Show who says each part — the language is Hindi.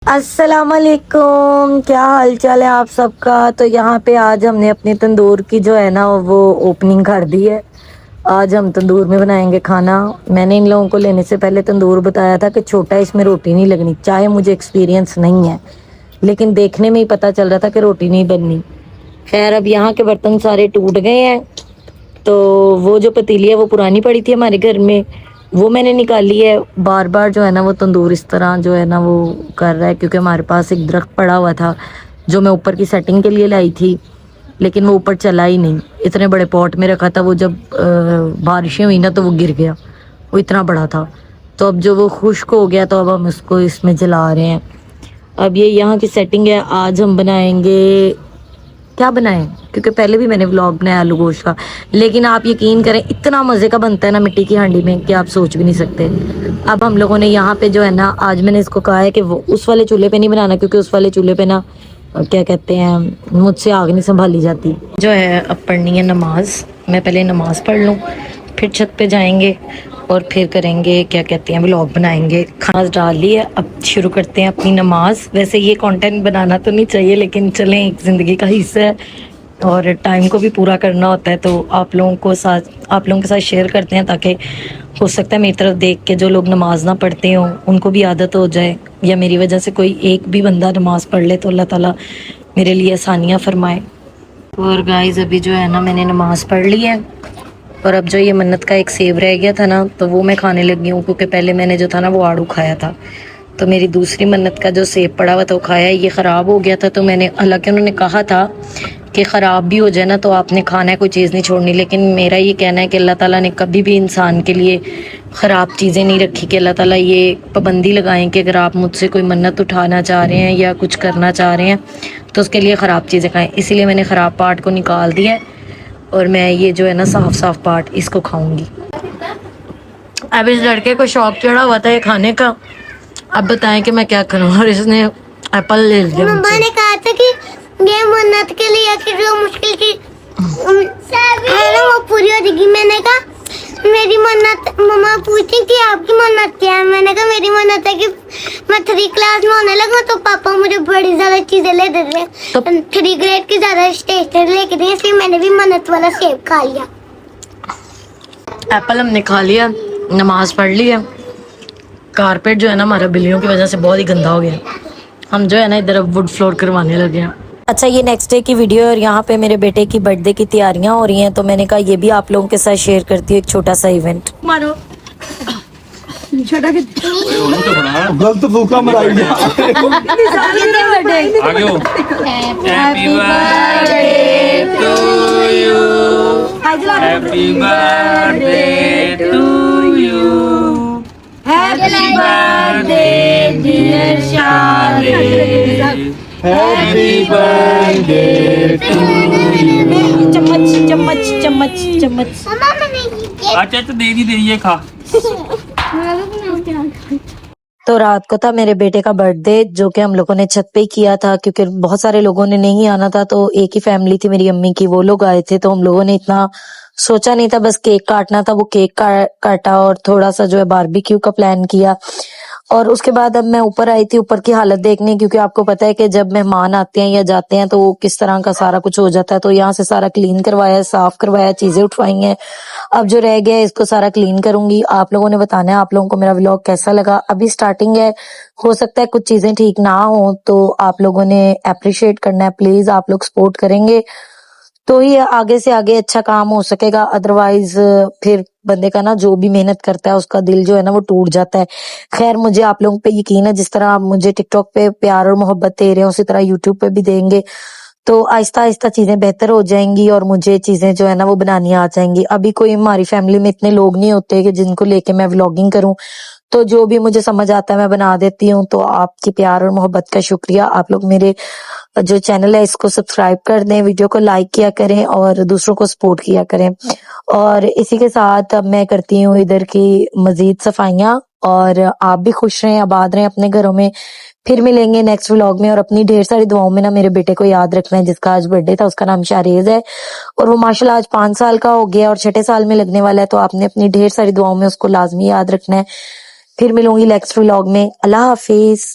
Speaker 1: अस्सलाम वालेकुम, क्या हाल चाल है आप सबका। तो यहाँ पे आज हमने अपने तंदूर की जो है ना वो ओपनिंग कर दी है। आज हम तंदूर में बनाएंगे खाना। मैंने इन लोगों को लेने से पहले तंदूर बताया था कि छोटा है, इसमें रोटी नहीं लगनी। चाहे मुझे एक्सपीरियंस नहीं है, लेकिन देखने में ही पता चल रहा था कि रोटी नहीं बननी। खैर, अब यहाँ के बर्तन सारे टूट गए हैं। तो वो जो पतीली है वो पुरानी पड़ी थी हमारे घर में, वो मैंने निकाली है। बार बार जो है ना वो तंदूर इस तरह जो है ना वो कर रहा है, क्योंकि हमारे पास एक दरख्त पड़ा हुआ था जो मैं ऊपर की सेटिंग के लिए लाई थी, लेकिन वो ऊपर चला ही नहीं। इतने बड़े पॉट में रखा था, वो जब बारिशें हुई ना तो वो गिर गया। वो इतना बड़ा था। तो अब जो वो खुश्क हो गया तो अब हम उसको इसमें जला रहे हैं। अब ये यहाँ की सेटिंग है। आज हम बनाएंगे, क्या बनाएं, क्योंकि पहले भी मैंने व्लॉग बनाया आलू गोश्त का, लेकिन आप यकीन करें इतना मज़े का बनता है ना मिट्टी की हांडी में कि आप सोच भी नहीं सकते। अब हम लोगों ने यहाँ पे जो है ना, आज मैंने इसको कहा है कि वो उस वाले चूल्हे पे नहीं बनाना, क्योंकि उस वाले चूल्हे पे ना क्या कहते हैं, मुझसे आग नहीं संभाली जाती। जो है अब पढ़नी है नमाज। मैं पहले नमाज पढ़ लूँ, फिर छत पे जाएंगे और फिर करेंगे क्या कहते हैं, व्लॉग बनाएंगे। खाना डाल ली है, अब शुरू करते हैं अपनी नमाज। वैसे ये कंटेंट बनाना तो नहीं चाहिए, लेकिन चलें, एक ज़िंदगी का हिस्सा है और टाइम को भी पूरा करना होता है। तो आप लोगों के साथ शेयर करते हैं, ताकि हो सकता है मेरी तरफ देख के जो लोग नमाज ना पढ़ते हों उनको भी आदत हो जाए, या मेरी वजह से कोई एक भी बंदा नमाज पढ़ ले तो अल्लाह ताला मेरे लिए आसानियाँ फरमाए। और गाइस, अभी जो है ना मैंने नमाज पढ़ ली है, और अब जो ये मन्नत का एक सेब रह गया था ना, तो वो मैं खाने लगी हूँ, क्योंकि पहले मैंने जो था ना वो आड़ू खाया था। तो मेरी दूसरी मन्नत का जो सेब पड़ा हुआ था वो खाया, ये ख़राब हो गया था। तो मैंने, हालांकि उन्होंने कहा था कि ख़राब भी हो जाए ना तो आपने खाना है, कोई चीज़ नहीं छोड़नी, लेकिन मेरा ये कहना है कि अल्लाह ताला ने कभी भी इंसान के लिए ख़राब चीज़ें नहीं रखी, कि अल्लाह ताला ये पाबंदी लगाएं कि अगर आप मुझसे कोई मन्नत उठाना चाह रहे हैं या कुछ करना चाह रहे हैं तो उसके लिए ख़राब चीज़ें खाएँ। इसीलिए मैंने ख़राब पार्ट को निकाल दिया है, और मैं ये जो है ना साफ साफ पार्ट इसको खाऊंगी। अब इस लड़के को शौक चढ़ा हुआ था ये खाने का। अब बताएं कि मैं क्या करूं, और इसने एप्पल ले लिया।
Speaker 2: मम्मा ने कहा था कि ये मन्नत के लिए कि जो मुश्किल चीज है ना वो पूरी हो जाएगी। मैंने कहा मेरी मन्नत, मम्मा पूछी कि आपकी मन्नत क्या है। मैंने कहा मेरी मन्नत है कि मैं 3 क्लास में होने लगा तो पापा मुझे बड़ी ज्यादा चीजें ले दे रहे हैं, तो 3 ग्रेड की ज्यादा स्टेशनरी लेके दिए, इसलिए मैंने भी मन्नत वाला सेब खा लिया।
Speaker 1: एप्पल हमने खा लिया, नमाज पढ़ ली है। कारपेट जो है ना हमारा बिल्लियों की वजह से बहुत ही गंदा हो गया। हम जो है ना इधर अब वुड फ्लोर करवाने लगे हैं। अच्छा, ये नेक्स्ट डे की वीडियो है, और यहाँ पे मेरे बेटे की बर्थडे की तैयारियां हो रही हैं, तो मैंने कहा ये भी आप लोगों के साथ शेयर करती हूँ, एक छोटा सा इवेंट। मारो
Speaker 3: गलत फूका मराई जा।
Speaker 4: आगे हो। Happy birthday to you, happy birthday to you, happy birthday dear शाले,
Speaker 3: हैप्पी बर्थडे टू यू।
Speaker 1: चम्मच चम्मच चम्मच चम्मच।
Speaker 2: मम्मा मैंने
Speaker 4: अच्छा तो दे दी ये खा।
Speaker 1: तो रात को था मेरे बेटे का बर्थडे, जो कि हम लोगों ने छत पे ही किया था, क्योंकि बहुत सारे लोगों ने नहीं आना था। तो एक ही फैमिली थी मेरी अम्मी की, वो लोग आए थे, तो हम लोगों ने इतना सोचा नहीं था, बस केक काटना था। वो केक काटा और थोड़ा सा जो है बारबेक्यू का प्लान किया। और उसके बाद अब मैं ऊपर आई थी, ऊपर की हालत देखने, क्योंकि आपको पता है कि जब मेहमान आते हैं या जाते हैं तो वो किस तरह का सारा कुछ हो जाता है। तो यहाँ से सारा क्लीन करवाया, साफ करवाया, चीजें उठवाई हैं। अब जो रह गया है इसको सारा क्लीन करूंगी। आप लोगों ने बताना है आप लोगों को मेरा व्लॉग कैसा लगा। अभी स्टार्टिंग है, हो सकता है कुछ चीजें ठीक ना हो, तो आप लोगों ने अप्रिशिएट करना है। प्लीज आप लोग सपोर्ट करेंगे तो ही आगे से आगे अच्छा काम हो सकेगा। अदरवाइज फिर बंदे का ना जो भी मेहनत करता है उसका दिल जो है ना वो टूट जाता है। खैर, मुझे आप लोगों पे यकीन है, जिस तरह आप मुझे टिकटॉक पे प्यार और मोहब्बत दे रहे हैं उसी तरह यूट्यूब पे भी देंगे, तो आहिस्ता आहिस्ता चीजें बेहतर हो जाएंगी और मुझे चीजें जो है ना वो बनानी आ जाएंगी। अभी कोई हमारी फैमिली में इतने लोग नहीं होते कि जिनको लेके मैं व्लॉगिंग करूं, तो जो भी मुझे समझ आता है मैं बना देती हूँ। तो आपकी प्यार और मोहब्बत का शुक्रिया। आप लोग मेरे जो चैनल है इसको सब्सक्राइब कर दें, वीडियो को लाइक किया करें और दूसरों को सपोर्ट किया करें। और इसी के साथ अब मैं करती हूँ इधर की मजीद सफाइयाँ, और आप भी खुश रहें, आबाद रहें अपने घरों में। फिर मिलेंगे नेक्स्ट व्लॉग में, और अपनी ढेर सारी दुआओं में ना मेरे बेटे को याद रखना है, जिसका आज बर्थडे था। उसका नाम शाहरेज है, और वो माशाल्लाह आज 5 साल का हो गया और 6ठे साल में लगने वाला है। तो आपने अपनी ढेर सारी दुआओं में उसको लाजमी याद रखना है। फिर मिलूंगी नेक्स्ट व्लॉग में। अल्लाह हाफिज।